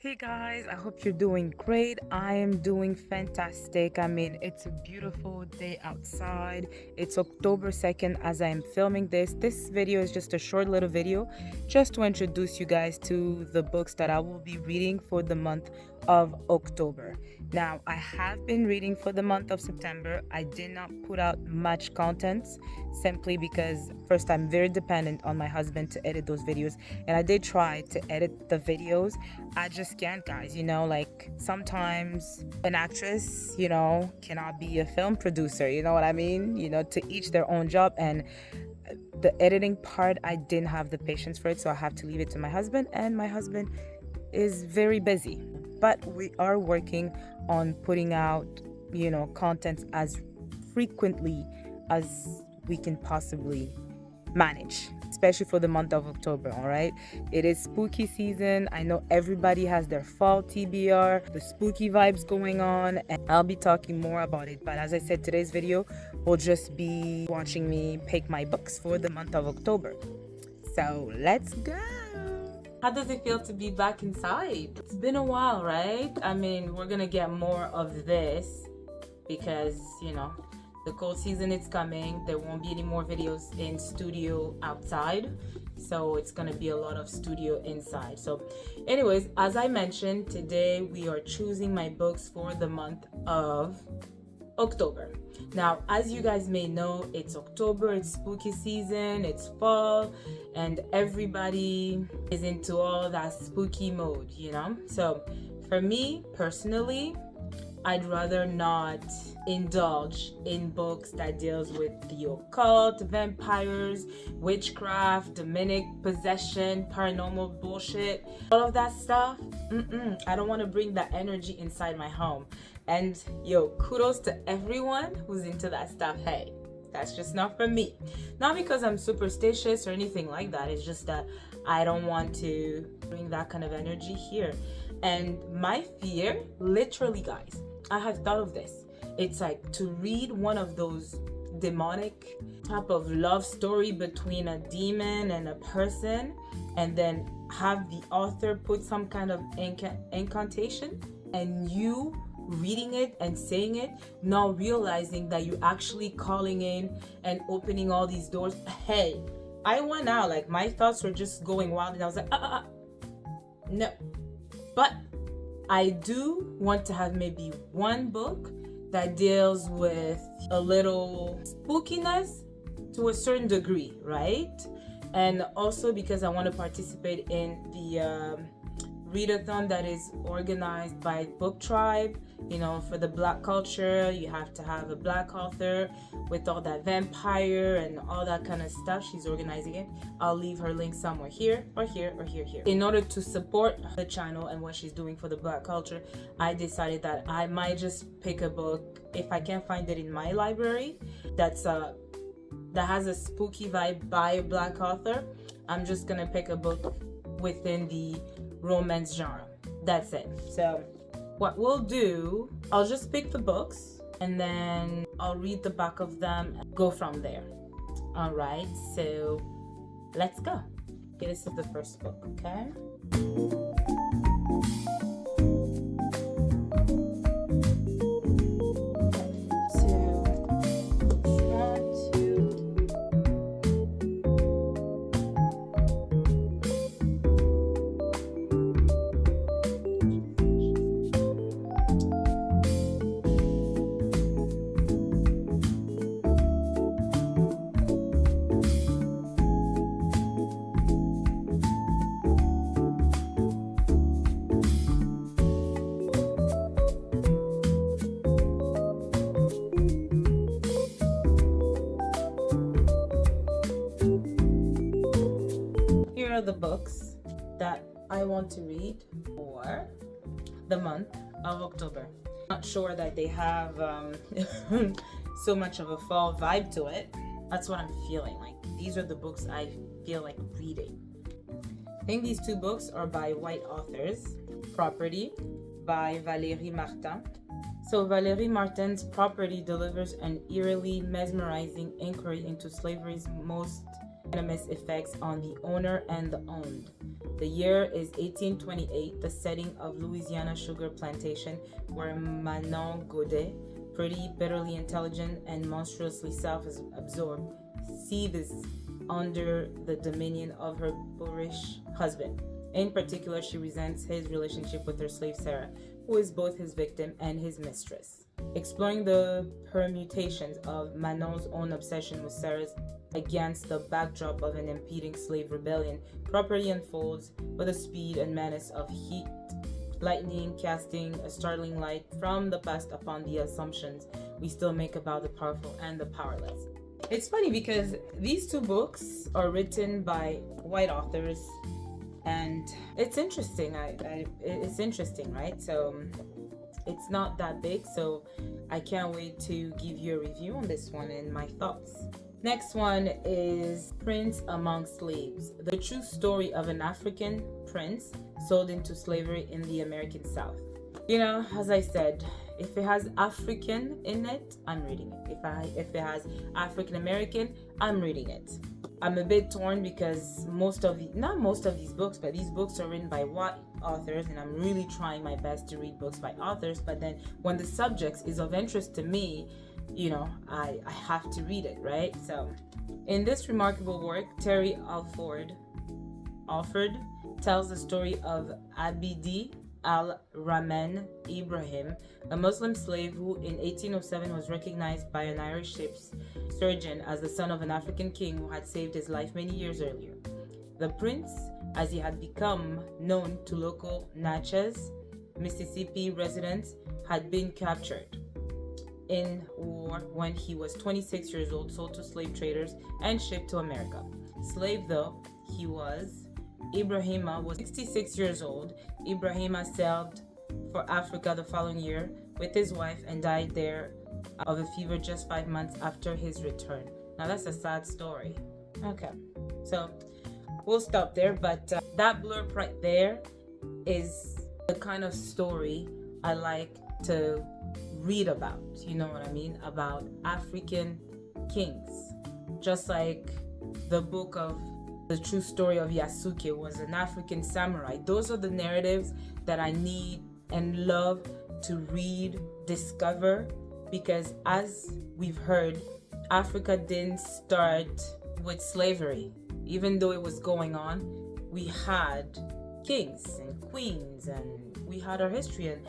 Hey guys, I hope you're doing great. I am doing fantastic. I mean, it's a beautiful day outside. It's October 2nd as I am filming this. This video is just a short little video just to introduce you guys to the books that I will be reading for the month of October. Now, I have been reading for the month of September. I did not put out much content simply because first I'm very dependent on my husband to edit those videos, and I did try to edit the videos. I just can't, guys. Like sometimes an actress, cannot be a film producer. You know what I mean? To each their own job. And the editing part, I didn't have the patience for it. So I have to leave it to my husband. And my husband is very busy. But we are working on putting out, content as frequently as we can possibly manage, especially for the month of October. All right, it is spooky season. I know everybody has their fall TBR, the spooky vibes going on, and I'll be talking more about it. But as I said, today's video will just be watching me pick my books for the month of October. So let's go. How does it feel to be back inside? It's been a while, right? I mean, we're gonna get more of this because the cold season is coming. There won't be any more videos in studio outside, so it's gonna be a lot of studio inside. So anyways, as I mentioned, today we are choosing my books for the month of October. Now, as you guys may know, it's October, it's spooky season, it's fall, and everybody is into all that spooky mode, So for me personally, I'd rather not indulge in books that deals with the occult, vampires, witchcraft, demonic possession, paranormal bullshit, all of that stuff. I don't want to bring that energy inside my home. And kudos to everyone who's into that stuff. Hey, that's just not for me. Not because I'm superstitious or anything like that. It's just that I don't want to bring that kind of energy here. And my fear, literally, guys, I have thought of this. It's like to read one of those demonic type of love story between a demon and a person, and then have the author put some kind of incantation, and you reading it and saying it, not realizing that you're actually calling in and opening all these doors. Hey, I went out, like my thoughts were just going wild, and I was like, no. But I do want to have maybe one book that deals with a little spookiness to a certain degree, right? And also because I want to participate in the readathon that is organized by BookTube. For the Black culture, you have to have a Black author with all that vampire and all that kind of stuff. She's organizing it. I'll leave her link somewhere here or here or here. In order to support the channel and what she's doing for the Black culture, I decided that I might just pick a book, if I can't find it in my library, that has a spooky vibe by a Black author. I'm just gonna pick a book within the romance genre. That's it. So what we'll do, I'll just pick the books and then I'll read the back of them and go from there. All right, so let's go. Okay, this is the first book, okay? Here are the books that I want to read for the month of October. Not sure that they have so much of a fall vibe to it. That's what I'm feeling like. These are the books I feel like reading. I think these two books are by white authors. Property by Valérie Martin. So Valérie Martin's Property delivers an eerily mesmerizing inquiry into slavery's most venomous effects on the owner and the owned. The year is 1828, the setting of Louisiana sugar plantation, where Manon Godet, pretty, bitterly intelligent, and monstrously self-absorbed, seethes under the dominion of her boorish husband. In particular, she resents his relationship with her slave Sarah, who is both his victim and his mistress. Exploring the permutations of Manon's own obsession with Sarah's against the backdrop of an impending slave rebellion, property unfolds with the speed and menace of heat, lightning, casting a startling light from the past upon the assumptions we still make about the powerful and the powerless. It's funny because these two books are written by white authors, and it's interesting. It's interesting, right? So it's not that big, so I can't wait to give you a review on this one and my thoughts. Next one is Prince Among Slaves, the true story of an African prince sold into slavery in the American South. You know, as I said, if it has African in it, I'm reading it. If it has African American, I'm reading it. I'm a bit torn because not most of these books, but these books are written by white authors, and I'm really trying my best to read books by authors. But then when the subject is of interest to me, you know, I have to read it, right? So in this remarkable work, Terry Alford tells the story of Abidi al-Rahman Ibrahim, a Muslim slave who in 1807 was recognized by an Irish ship's surgeon as the son of an African king who had saved his life many years earlier. The prince, as he had become known to local Natchez, Mississippi residents, had been captured in war when he was 26 years old, sold to slave traders, and shipped to America. Slave though he was, Ibrahima was 66 years old. Ibrahima sailed for Africa the following year with his wife and died there of a fever just 5 months after his return. Now that's a sad story. Okay, so we'll stop there, but that blurb right there is the kind of story I like to read about, you know what I mean, about African kings. Just like the book of the true story of Yasuke was an African samurai. Those are the narratives that I need and love to read, discover, because as we've heard, Africa didn't start with slavery. Even though it was going on, we had kings and queens and we had our history, and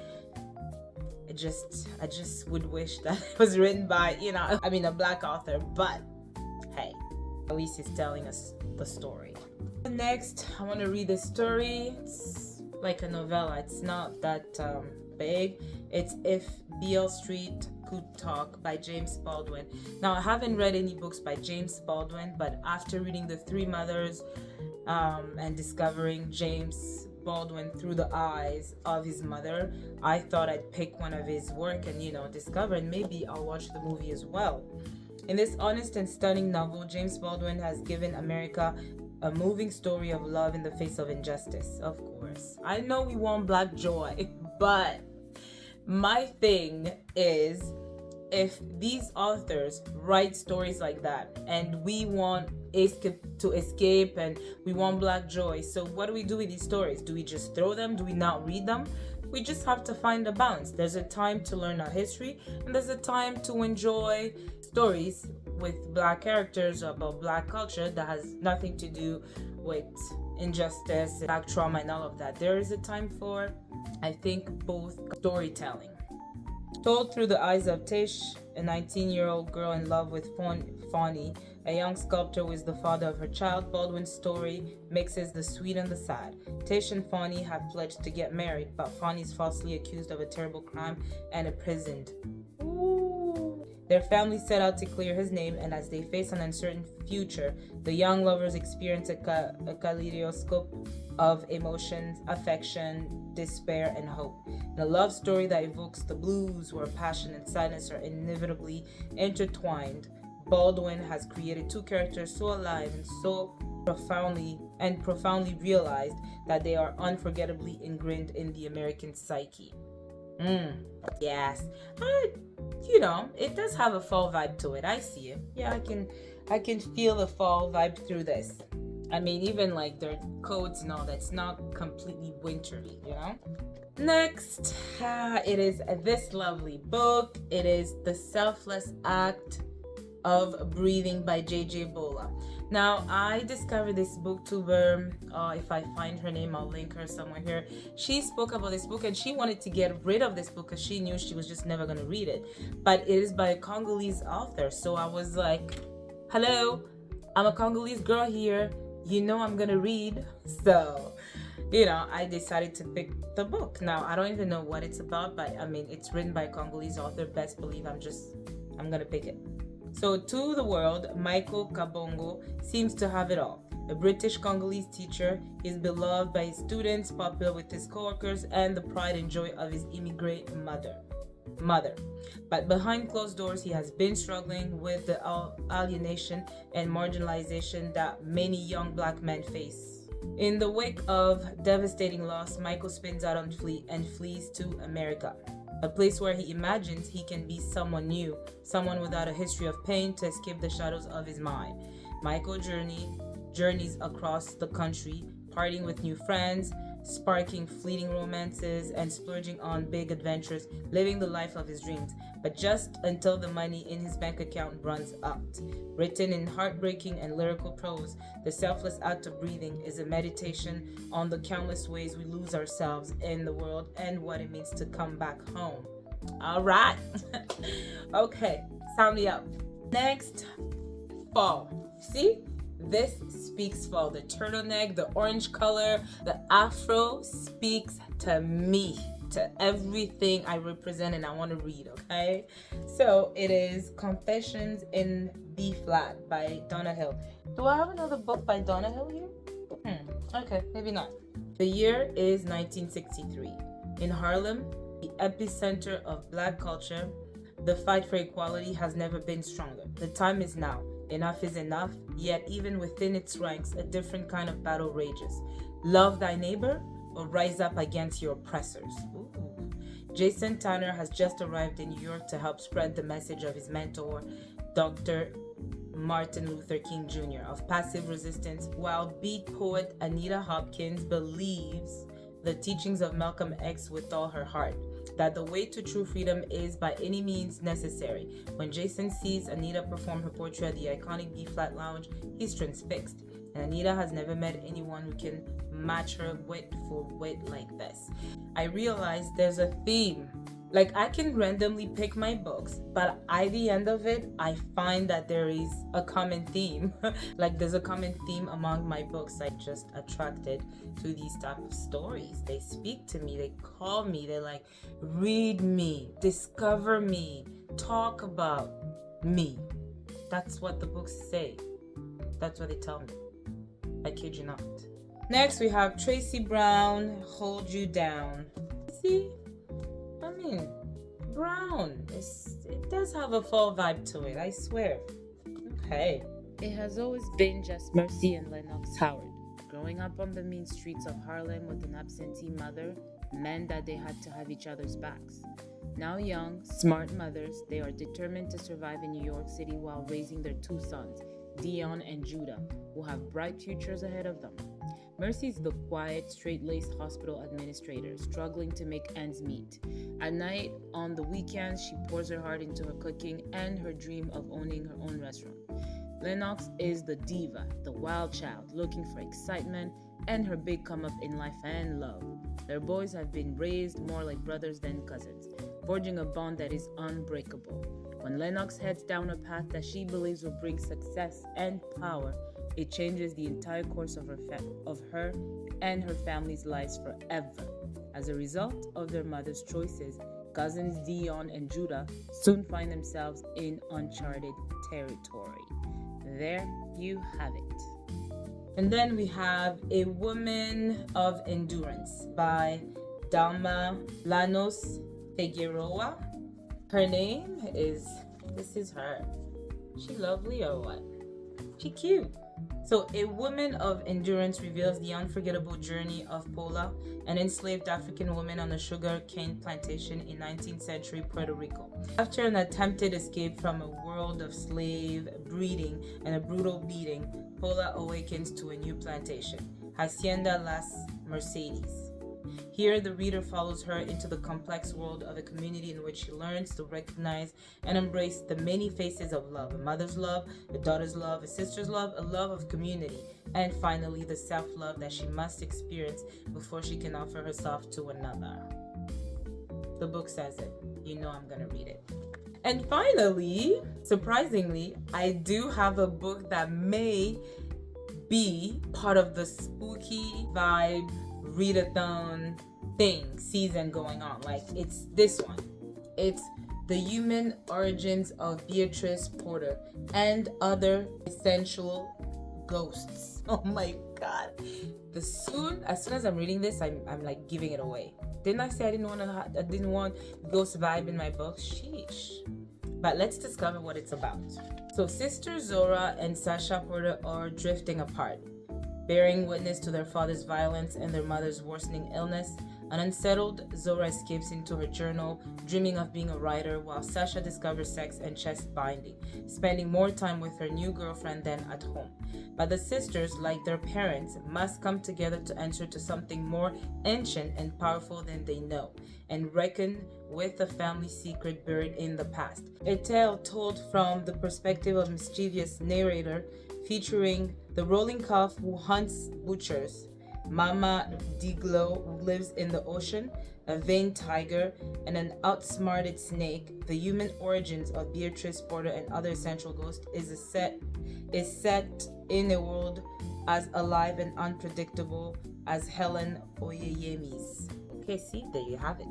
I just would wish that it was written by, you know, a black author, but hey, at least he's telling us the story. Next, I want to read the story. It's like a novella. It's not that big. It's If Beale Street Could Talk by James Baldwin. Now, I haven't read any books by James Baldwin, but after reading The Three Mothers and discovering James Baldwin through the eyes of his mother, I thought I'd pick one of his work and, you know, discover, and maybe I'll watch the movie as well. In this honest and stunning novel, James Baldwin has given America a moving story of love in the face of injustice. Of course, I know we want black joy, but my thing is, if these authors write stories like that and we want to escape and we want black joy, so what do we do with these stories? Do we just throw them? Do we not read them? We just have to find a balance. There's a time to learn our history, and there's a time to enjoy stories with black characters about black culture that has nothing to do with injustice, black trauma, and all of that. There is a time for, I think, both storytelling. Told through the eyes of Tish, a 19-year-old girl in love with Fawny, a young sculptor who is the father of her child, Baldwin's story mixes the sweet and the sad. Tish and Fawny have pledged to get married, but Fawny is falsely accused of a terrible crime and imprisoned. Ooh. Their family set out to clear his name, and as they face an uncertain future, the young lovers experience a kaleidoscope of emotions, affection, despair, and hope. In a love story that evokes the blues, where passion and sadness are inevitably intertwined, Baldwin has created two characters so alive and so profoundly realized that they are unforgettably ingrained in the American psyche. Yes. You know, it does have a fall vibe to it. I see it. Yeah, I can feel the fall vibe through this. I mean, even like their coats and all that's not completely wintry, you know? Next, it is this lovely book. It is The Selfless Act of Breathing by J.J. Bola. Now, I discovered this booktuber. If I find her name, I'll link her somewhere here. She spoke about this book and she wanted to get rid of this book because she knew she was just never going to read it. But it is by a Congolese author. So I was like, hello, I'm a Congolese girl here. You know I'm going to read. So, you know, I decided to pick the book. Now, I don't even know what it's about, but I mean, it's written by a Congolese author. Best believe I'm going to pick it. So, to the world, Michael Kabongo seems to have it all. A British Congolese teacher, he's beloved by his students, popular with his coworkers, and the pride and joy of his immigrant mother. But behind closed doors, he has been struggling with the alienation and marginalization that many young black men face. In the wake of devastating loss, Michael spins out on and flees to America, a place where he imagines he can be someone new, someone without a history of pain to escape the shadows of his mind. Michael journeys across the country, partying with new friends, sparking fleeting romances, and splurging on big adventures, living the life of his dreams, but just until the money in his bank account runs out. Written in heartbreaking and lyrical prose, The Selfless Act of Breathing is a meditation on the countless ways we lose ourselves in the world and what it means to come back home. All right. Okay, sound me up. Next, fall. See? This speaks fall. The turtleneck, the orange color, the afro speaks to me, to everything I represent and I want to read, okay? So it is Confessions in B Flat by Donna Hill. Do I have another book by Donna Hill here? Okay, maybe not. The year is 1963. In Harlem, the epicenter of black culture, the fight for equality has never been stronger. The time is now. Enough is enough, yet even within its ranks, a different kind of battle rages. Love thy neighbor or rise up against your oppressors. Ooh. Jason Tanner has just arrived in New York to help spread the message of his mentor, Dr. Martin Luther King Jr. of passive resistance, while beat poet Anita Hopkins believes the teachings of Malcolm X with all her heart, that the way to true freedom is by any means necessary. When Jason sees Anita perform her poetry at the iconic B-Flat Lounge, he's transfixed. And Anita has never met anyone who can match her wit for wit like this. I realize there's a theme. Like, I can randomly pick my books, but at the end of it, I find that there is a common theme. Like, there's a common theme among my books. I just attracted to these type of stories. They speak to me, they call me, they're like, read me, discover me, talk about me. That's what the books say. That's what they tell me. I kid you not. Next, we have Tracy Brown, Hold You Down. See? I mean, brown. It does have a fall vibe to it, I swear. Okay. It has always been just Mercy and Lennox Howard. Growing up on the mean streets of Harlem with an absentee mother meant that they had to have each other's backs. Now young, smart mothers, they are determined to survive in New York City while raising their two sons, Dion and Judah, who have bright futures ahead of them. Mercy is the quiet, straight-laced hospital administrator, struggling to make ends meet. At night, on the weekends, she pours her heart into her cooking and her dream of owning her own restaurant. Lennox is the diva, the wild child, looking for excitement and her big come-up in life and love. Their boys have been raised more like brothers than cousins, forging a bond that is unbreakable. When Lennox heads down a path that she believes will bring success and power, it changes the entire course of her and her family's lives forever. As a result of their mother's choices, cousins Dion and Judah soon find themselves in uncharted territory. There you have it. And then we have A Woman of Endurance by Dalma Llanos Figueroa. Her name is, this is her. She lovely or what? She cute. So, a woman of endurance reveals the unforgettable journey of Paula, an enslaved African woman on a sugar cane plantation in 19th century Puerto Rico. After an attempted escape from a world of slave breeding and a brutal beating, Paula awakens to a new plantation, Hacienda Las Mercedes. Here, the reader follows her into the complex world of a community in which she learns to recognize and embrace the many faces of love: a mother's love, a daughter's love, a sister's love, a love of community, and finally, the self-love that she must experience before she can offer herself to another. The book says it. You know I'm gonna read it. And finally, surprisingly, I do have a book that may be part of the spooky vibe readathon season going on. Like, it's this one. It's The Human Origins of Beatrice Porter and Other Essential Ghosts. Oh my god. As soon as I'm reading this, I'm like giving it away. Didn't I say I didn't want ghost vibe in my book? Sheesh. But let's discover what it's about. So Sister Zora and Sasha Porter are drifting apart. Bearing witness to their father's violence and their mother's worsening illness, an unsettled Zora escapes into her journal, dreaming of being a writer, while Sasha discovers sex and chest binding, spending more time with her new girlfriend than at home. But the sisters, like their parents, must come together to enter to something more ancient and powerful than they know, and reckon with the family secret buried in the past. A tale told from the perspective of mischievous narrator, featuring the rolling calf who hunts butchers, Mama Diglo who lives in the ocean, a vain tiger, and an outsmarted snake. The Human Origins of Beatrice Porter and Other Essential Ghosts is set in a world as alive and unpredictable as Helen Oyeyemi's. Okay, see, there you have it.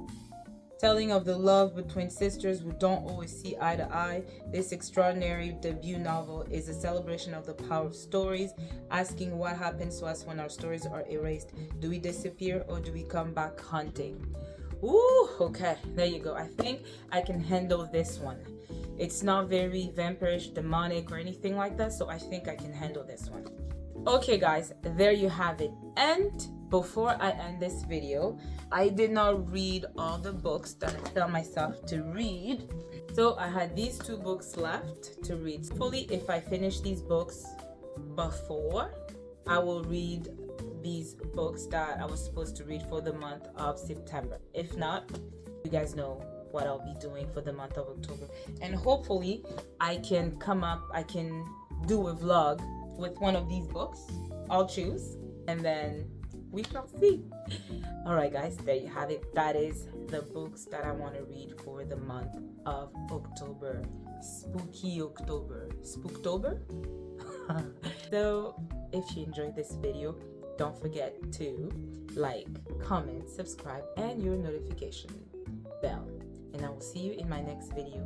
Telling of the love between sisters who don't always see eye to eye, this extraordinary debut novel is a celebration of the power of stories, asking what happens to us when our stories are erased. Do we disappear or do we come back hunting? Ooh, okay, there you go. I think I can handle this one. It's not very vampirish, demonic, or anything like that, so I think I can handle this one. Okay guys, there you have it. And before I end this video, I did not read all the books that I tell myself to read. So I had these 2 books left to read. Hopefully, if I finish these books before, I will read these books that I was supposed to read for the month of September. If not, you guys know what I'll be doing for the month of October. And hopefully, I can do a vlog with one of these books. I'll choose, and then we shall see. All right guys, there you have it. That is the books that I want to read for the month of October. Spooky October. Spooktober? So if you enjoyed this video, don't forget to like, comment, subscribe, and your notification bell. And I will see you in my next video.